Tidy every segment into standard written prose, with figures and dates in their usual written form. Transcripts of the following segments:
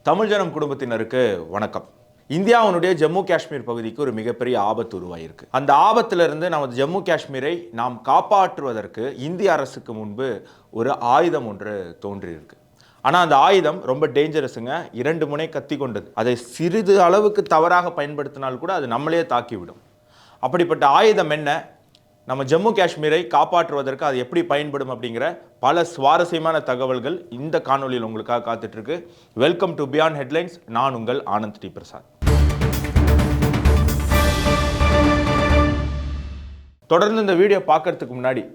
தமிழ் ஜனம் குடும்பத்தினருக்கு வணக்கம். இந்தியாவுடைய ஜம்மு காஷ்மீர் பகுதிக்கு ஒரு மிகப்பெரிய ஆபத்து உருவாயிருக்கு. அந்த ஆபத்திலிருந்து நமது ஜம்மு காஷ்மீரை நாம் காப்பாற்றுவதற்கு இந்திய அரசுக்கு முன்பு ஒரு ஆயுதம் ஒன்று தோன்றியிருக்கு. ஆனால் அந்த ஆயுதம் ரொம்ப டேஞ்சரஸுங்க. 2 முனை கத்தி கொண்டது. அதை சிறிது அளவுக்கு தவறாக பயன்படுத்தினால் கூட அது நம்மளே தாக்கிவிடும். அப்படிப்பட்ட ஆயுதம் என்ன, நம்ம ஜம்மு காஷ்மீரை காப்பாற்றுவதற்கு அது எப்படி பயன்படும் அப்படிங்கிற பல சுவாரஸ்யமான தகவல்கள் இந்த காணொலியில் உங்களுக்காக காத்துட்டு இருக்கு. Welcome to beyond headlines. நான் உங்கள் ஆனந்த் டி பிரசாத். தொடர்ந்து இந்த வீடியோ பார்க்கறதுக்கு முன்னாடி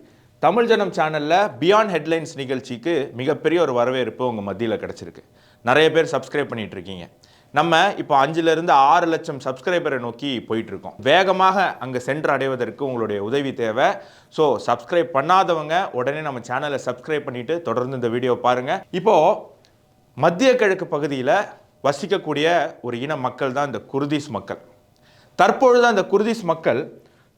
தமிழ் ஜனம் சேனலில் பியாண்ட் ஹெட்லைன்ஸ் நிகழ்ச்சிக்கு மிகப்பெரிய ஒரு வரவேற்பு உங்கள் மத்தியில் கிடச்சிருக்கு. நிறைய பேர் சப்ஸ்கிரைப் பண்ணிட்டு இருக்கீங்க. நம்ம இப்போ 5 to 6 லட்சம் சப்ஸ்கிரைபரை நோக்கி போயிட்டுருக்கோம். வேகமாக அங்கே சென்று அடைவதற்கு உங்களுடைய உதவி தேவை. ஸோ சப்ஸ்கிரைப் பண்ணாதவங்க உடனே நம்ம சேனலை சப்ஸ்கிரைப் பண்ணிவிட்டு தொடர்ந்து இந்த வீடியோ பாருங்கள். இப்போது மத்திய கிழக்கு பகுதியில் வசிக்கக்கூடிய ஒரு இன மக்கள் தான் இந்த குர்திஷ் மக்கள். தற்பொழுது அந்த குர்திஷ் மக்கள்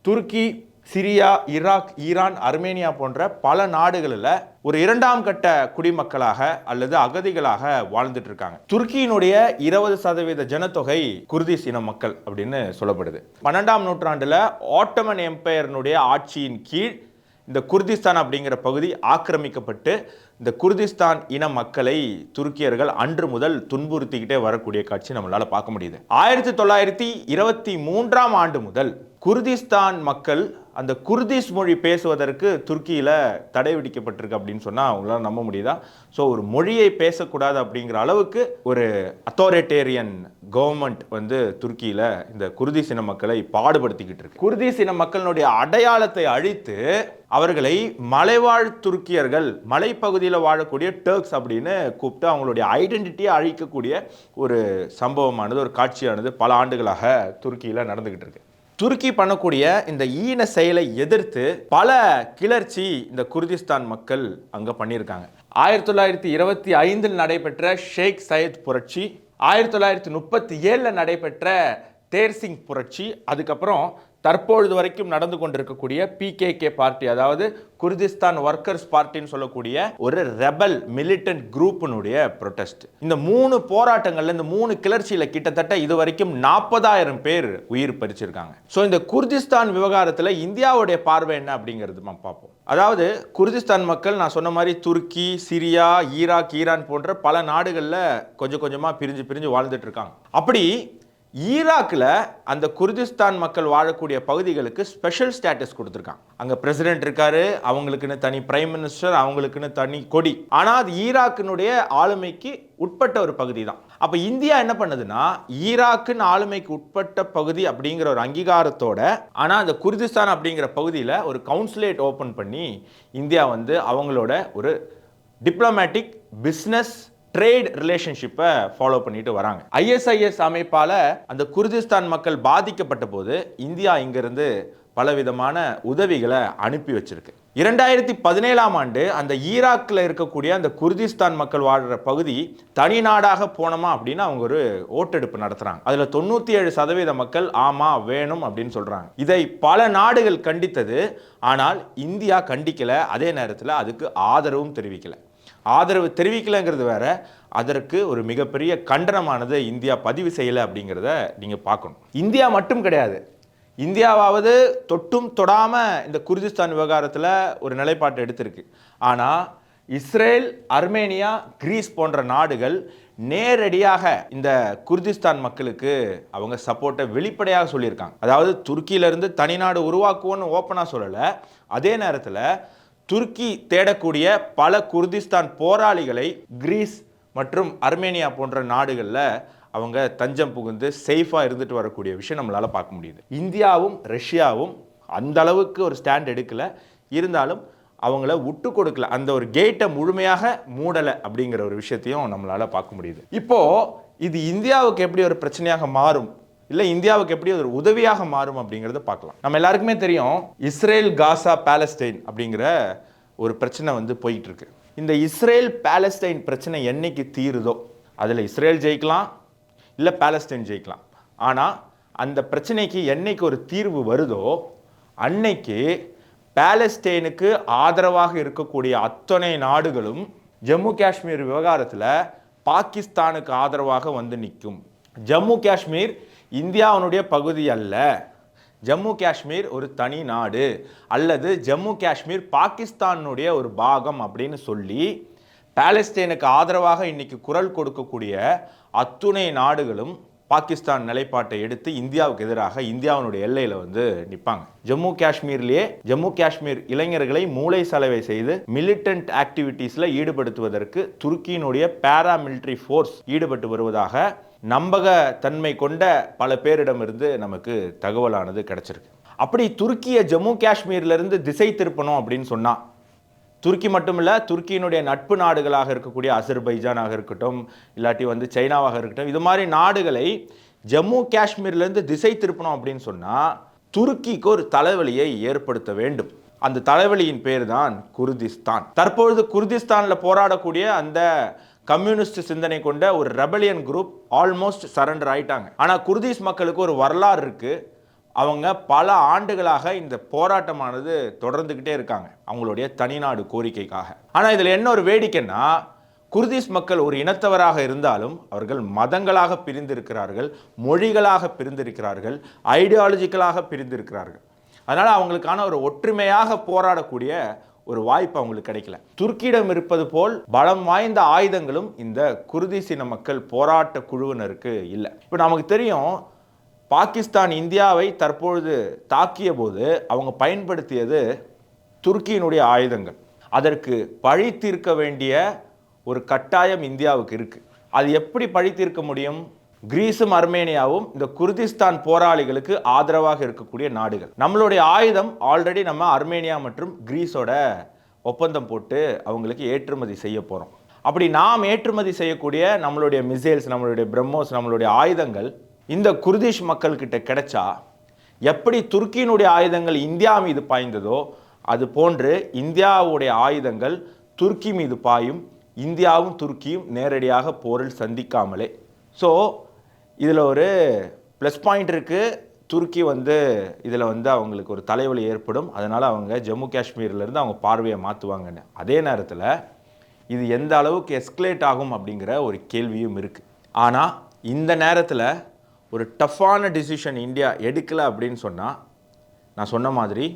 துருக்கி, சிரியா, ஈராக், ஈரான், அர்மேனியா போன்ற பல நாடுகளில் ஒரு 2ஆம் கட்ட குடிமக்களாக அல்லது அகதிகளாக வாழ்ந்துட்டு இருக்காங்க. துருக்கியினுடைய 20% ஜனத்தொகை குர்திஷ் இன மக்கள் அப்படின்னு சொல்லப்படுது. 12ஆம் நூற்றாண்டுல ஆட்டோமன் எம்பையர்னுடைய ஆட்சியின் கீழ் இந்த குர்திஸ்தான் அப்படிங்கிற பகுதி ஆக்கிரமிக்கப்பட்டு இந்த குர்திஸ்தான் இன மக்களை துருக்கியர்கள் அன்று முதல் துன்புறுத்திக்கிட்டே வரக்கூடிய காட்சி நம்மளால பார்க்க முடியுது. 1923ஆம் ஆண்டு முதல் குர்திஸ்தான் மக்கள் அந்த குர்திஷ் மொழி பேசுவதற்கு துருக்கியில் தடை விதிக்கப்பட்டிருக்கு அப்படின்னு சொன்னால் அவங்களால நம்ப முடியுதா? ஸோ ஒரு மொழியை பேசக்கூடாது அப்படிங்கிற அளவுக்கு ஒரு அத்தாரிட்டேரியன் கவர்மெண்ட் வந்து துருக்கியில் இந்த குர்திஷ் இன மக்களை பாடுபடுத்திக்கிட்டு இருக்கு. குர்திஷ் இன மக்களுடைய அடையாளத்தை அழித்து அவர்களை மலைவாழ் துருக்கியர்கள், மலைப்பகுதியில் வாழக்கூடிய டர்க்ஸ் அப்படின்னு கூப்பிட்டு அவங்களுடைய ஐடென்டிட்டியை அழிக்கக்கூடிய ஒரு சம்பவமானது, ஒரு காட்சியானது பல ஆண்டுகளாக துருக்கியில் நடந்துகிட்டு இருக்கு. துருக்கி பண்ணக்கூடிய இந்த ஈன செயலை எதிர்த்து பல கிளர்ச்சி இந்த குர்திஸ்தான் மக்கள் அங்க பண்ணியிருக்காங்க. 1925 நடைபெற்ற ஷேக் சயத் புரட்சி, 1937 நடைபெற்ற தேர்சிங் புரட்சி, அதுக்கப்புறம் தற்பொழுது வரைக்கும் நடந்து கொண்டிருக்கக்கூடிய PKK பார்ட்டி, அதாவது குர்திஸ்தான் ஒர்க்கர்ஸ் பார்ட்டின்னு சொல்லக்கூடிய ஒரு ரெபல் மிலிட்டன்ட் குரூப்பினுடைய ப்ரொடெஸ்ட். இந்த 3 போராட்டங்கள்ல, இந்த 3 கிளர்ச்சியில கிட்டத்தட்ட இதுவரைக்கும் 40,000 பேர் உயிர் பறிச்சிருக்காங்க. ஸோ இந்த குர்திஸ்தான் விவகாரத்தில் இந்தியாவுடைய பார்வை என்ன அப்படிங்கிறது நம்ம பார்ப்போம். அதாவது குர்திஸ்தான் மக்கள் நான் சொன்ன மாதிரி துருக்கி, சிரியா, ஈராக், ஈரான் போன்ற பல நாடுகளில் கொஞ்சம் கொஞ்சமாக பிரிஞ்சு வாழ்ந்துட்டு இருக்காங்க. அப்படி ஈராக்கில் அந்த குர்திஸ்தான் மக்கள் வாழக்கூடிய பகுதிகளுக்கு ஸ்பெஷல் ஸ்டேட்டஸ் கொடுத்துருக்காங்க. அங்கே பிரசிடென்ட் இருக்காரு, அவங்களுக்குன்னு தனி பிரைம் மினிஸ்டர், அவங்களுக்குன்னு தனி கொடி. ஆனால் அது ஈராக்கினுடைய ஆளுமைக்கு உட்பட்ட ஒரு பகுதி தான். அப்போ இந்தியா என்ன பண்ணுதுன்னா, ஈராக்கின் ஆளுமைக்கு உட்பட்ட பகுதி அப்படிங்கிற ஒரு அங்கீகாரத்தோட, ஆனால் அந்த குர்திஸ்தான் அப்படிங்கிற பகுதியில் ஒரு கவுன்சிலேட் ஓப்பன் பண்ணி இந்தியா வந்து அவங்களோட ஒரு டிப்ளமேட்டிக், பிஸ்னஸ், ட்ரேட் ரிலேஷன்ஷிப்பை ஃபாலோ பண்ணிட்டு வராங்க. ISIS அமைப்பால் அந்த குர்திஸ்தான் மக்கள் பாதிக்கப்பட்ட போது இந்தியா இங்கிருந்து பலவிதமான உதவிகளை அனுப்பி வச்சிருக்கு. 2017ஆம் ஆண்டு அந்த ஈராக்கில் இருக்கக்கூடிய அந்த குர்திஸ்தான் மக்கள் வாழ்கிற பகுதி தனி நாடாக போனோமா அப்படின்னு அவங்க ஒரு ஓட்டெடுப்பு நடத்துறாங்க. அதில் 97% மக்கள் ஆமா வேணும் அப்படின்னு சொல்றாங்க. இதை பல நாடுகள் கண்டித்தது. ஆனால் இந்தியா கண்டிக்கல, அதே நேரத்தில் அதுக்கு ஆதரவும் தெரிவிக்கல. ஆதரவு தெரிவிக்கலைங்கிறது வேற, அதற்கு ஒரு மிகப்பெரிய கண்டனமானது இந்தியா பதிவு செய்யலை அப்படிங்கிறத நீங்கள் பார்க்கணும். இந்தியா மட்டும் கிடையாது, இந்தியாவாவது தொட்டும் தொடாமல் இந்த குர்திஸ்தான் விவகாரத்தில் ஒரு நிலைப்பாட்டை எடுத்திருக்கு. ஆனால் இஸ்ரேல், அர்மேனியா, கிரீஸ் போன்ற நாடுகள் நேரடியாக இந்த குர்திஸ்தான் மக்களுக்கு அவங்க சப்போர்ட்டை வெளிப்படையாக சொல்லியிருக்காங்க. அதாவது துருக்கியிலிருந்து தனிநாடு உருவாக்குவோன்னு ஓப்பனாக சொல்லலை. அதே நேரத்தில் துருக்கி தேடக்கூடிய பல குர்திஸ்தான் போராளிகளை கிரீஸ் மற்றும் அர்மேனியா போன்ற நாடுகளில் அவங்க தஞ்சம் புகுந்து சேஃபாக இருந்துட்டு வரக்கூடிய விஷயம் நம்மளால் பார்க்க முடியுது. இந்தியாவும் ரஷ்யாவும் அந்த அளவுக்கு ஒரு ஸ்டாண்ட் எடுக்கலை, இருந்தாலும் அவங்கள விட்டு கொடுக்கல, அந்த ஒரு கேட்டை முழுமையாக மூடலை அப்படிங்கிற ஒரு விஷயத்தையும் நம்மளால் பார்க்க முடியுது. இப்போது இது இந்தியாவுக்கு எப்படி ஒரு பிரச்சனையாக மாறும், இல்லை இந்தியாவுக்கு எப்படி ஒரு உதவியாக மாறும் அப்படிங்கிறத பார்க்கலாம். நம்ம எல்லாருக்குமே தெரியும், இஸ்ரேல், காசா, பாலஸ்டைன் அப்படிங்கிற ஒரு பிரச்சனை வந்து போயிட்டு இருக்கு. இந்த இஸ்ரேல் பாலஸ்டைன் பிரச்சனை என்னைக்கு தீருதோ, அதில் இஸ்ரேல் ஜெயிக்கலாம், இல்லை பாலஸ்டைன் ஜெயிக்கலாம். ஆனால் அந்த பிரச்சனைக்கு என்னைக்கு ஒரு தீர்வு வருதோ அன்னைக்கு பாலஸ்டைனுக்கு ஆதரவாக இருக்கக்கூடிய அத்தனை நாடுகளும் ஜம்மு காஷ்மீர் விவகாரத்தில் பாகிஸ்தானுக்கு ஆதரவாக வந்து நிற்கும். ஜம்மு காஷ்மீர் இந்தியாவுடைய பகுதி அல்ல, ஜம்மு காஷ்மீர் ஒரு தனி நாடு, அல்லது ஜம்மு காஷ்மீர் பாகிஸ்தானுடைய ஒரு பாகம் அப்படின்னு சொல்லி பாலஸ்தீனுக்கு ஆதரவாக இன்னைக்கு குரல் கொடுக்கக்கூடிய அத்துணை நாடுகளும் பாகிஸ்தான் நிலைப்பாட்டை எடுத்து இந்தியாவுக்கு எதிராக இந்தியாவுடைய எல்லையில் வந்து நிற்பாங்க. ஜம்மு காஷ்மீர்லேயே ஜம்மு காஷ்மீர் இளைஞர்களை மூளை சலவை செய்து மிலிட்டன்ட் ஆக்டிவிட்டீஸில் ஈடுபடுத்துவதற்கு துருக்கியினுடைய பாராமிலிட்டரி ஃபோர்ஸ் ஈடுபட்டு வருவதாக நம்பகத்தன்மை கொண்ட பல பேரிடமிருந்து நமக்கு தகவலானது கிடைச்சிருக்கு. அப்படி துருக்கியை ஜம்மு காஷ்மீர்லேருந்து திசை திருப்பணும் அப்படின்னு சொன்னால், துருக்கி மட்டுமில்ல, துருக்கியினுடைய நட்பு நாடுகளாக இருக்கக்கூடிய அசர்பைஜானாக இருக்கட்டும், இல்லாட்டி வந்து சைனாவாக இருக்கட்டும், இது மாதிரி நாடுகளை ஜம்மு காஷ்மீர்லேருந்து திசை திருப்பணும் அப்படின்னு சொன்னால் துருக்கிக்கு ஒரு தலைவலியை ஏற்படுத்த வேண்டும். அந்த தலைவலியின் பேர் தான் குர்திஸ்தான். தற்பொழுது குர்திஸ்தானில் போராடக்கூடிய அந்த கம்யூனிஸ்ட் சிந்தனை கொண்ட ஒரு ரெபலியன் குரூப் ஆல்மோஸ்ட் சரண்டர் ஆயிட்டாங்க. ஆனால் குர்திஸ் மக்களுக்கு ஒரு வரலாறு இருக்கு. அவங்க பல ஆண்டுகளாக இந்த போராட்டமானது தொடர்ந்துகிட்டே இருக்காங்க அவங்களுடைய தனிநாடு கோரிக்கைக்காக. ஆனால் இதில் என்ன ஒரு வேடிக்கைன்னா, குர்திஸ் மக்கள் ஒரு இனத்தவராக இருந்தாலும் அவர்கள் மதங்களாக பிரிந்திருக்கிறார்கள், மொழிகளாக பிரிந்திருக்கிறார்கள், ஐடியாலஜிக்கலாக பிரிந்திருக்கிறார்கள். அதனால் அவங்களுக்கான ஒரு ஒற்றுமையாக போராடக்கூடிய ஒரு வாய்ப்பு அவங்களுக்கு கிடைக்கல. துருக்கியிடம் இருப்பது போல் பலம் வாய்ந்த ஆயுதங்களும் இந்த குர்திஸ் இன மக்கள் போராட்ட குழுவினருக்கு இல்லை. இப்போ நமக்கு தெரியும், பாகிஸ்தான் இந்தியாவை தற்பொழுது தாக்கிய போது அவங்க பயன்படுத்தியது துருக்கியினுடைய ஆயுதங்கள். அதற்கு பழி தீர்க்க வேண்டிய ஒரு கட்டாயம் இந்தியாவுக்கு இருக்கு. அது எப்படி பழி தீர்க்க முடியும்? கிரீஸும் அர்மேனியாவும் இந்த குர்திஸ்தான் போராளிகளுக்கு ஆதரவாக இருக்கக்கூடிய நாடுகள். நம்மளுடைய ஆயுதம் ஆல்ரெடி நம்ம அர்மேனியா மற்றும் கிரீஸோட ஒப்பந்தம் போட்டு அவங்களுக்கு ஏற்றுமதி செய்ய போகிறோம். அப்படி நாம் ஏற்றுமதி செய்யக்கூடிய நம்மளுடைய மிசைல்ஸ், நம்மளுடைய பிரம்மோஸ், நம்மளுடைய ஆயுதங்கள் இந்த குர்திஷ் மக்கள்கிட்ட கிடைச்சா எப்படி துருக்கியினுடைய ஆயுதங்கள் இந்தியா மீது பாய்ந்ததோ அது போன்று இந்தியாவுடைய ஆயுதங்கள் துருக்கி மீது பாயும். இந்தியாவும் துருக்கியும் நேரடியாக போரில் சந்திக்காமலே. ஸோ இதில் ஒரு ப்ளஸ் பாயிண்ட் இருக்குது. துருக்கி வந்து இதில் வந்து அவங்களுக்கு ஒரு தலைவலி ஏற்படும். அதனால் அவங்க ஜம்மு காஷ்மீர்லேருந்து அவங்க பார்வையை மாற்றுவாங்கன்னு. அதே நேரத்தில் இது எந்த அளவுக்கு எஸ்கலேட் ஆகும் அப்படிங்கிற ஒரு கேள்வியும் இருக்குது. ஆனால் இந்த நேரத்தில் ஒரு டஃப்பான டிசிஷன் இந்தியா எடுக்கலை அப்படின்னு சொன்னால், நான் சொன்ன மாதிரி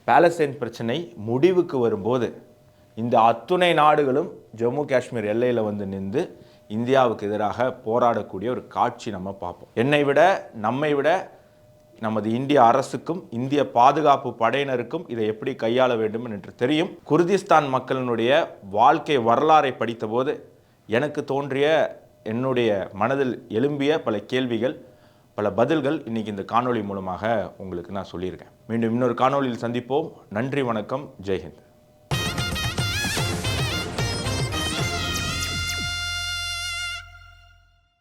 பாலஸ்தீன் பிரச்சனை முடிவுக்கு வரும்போது இந்த அத்துணை நாடுகளும் ஜம்மு காஷ்மீர் எல்லையில் வந்து நின்று இந்தியாவுக்கு எதிராக போராடக்கூடிய ஒரு காட்சி நம்ம பார்ப்போம். என்னை விட நம்மை விட நமது இந்திய அரசுக்கும் இந்திய பாதுகாப்பு படையினருக்கும் இதை எப்படி கையாள வேண்டும் என்று தெரியும். குர்திஸ்தான் மக்களினுடைய வாழ்க்கை வரலாறை படித்தபோது எனக்கு தோன்றிய, என்னுடைய மனதில் எழும்பிய பல கேள்விகள், பல பதில்கள் இன்னைக்கு இந்த காணொளி மூலமாக உங்களுக்கு நான் சொல்லியிருக்கேன். மீண்டும் இன்னொரு காணொளியில் சந்திப்போம். நன்றி, வணக்கம், ஜெய்ஹிந்த்.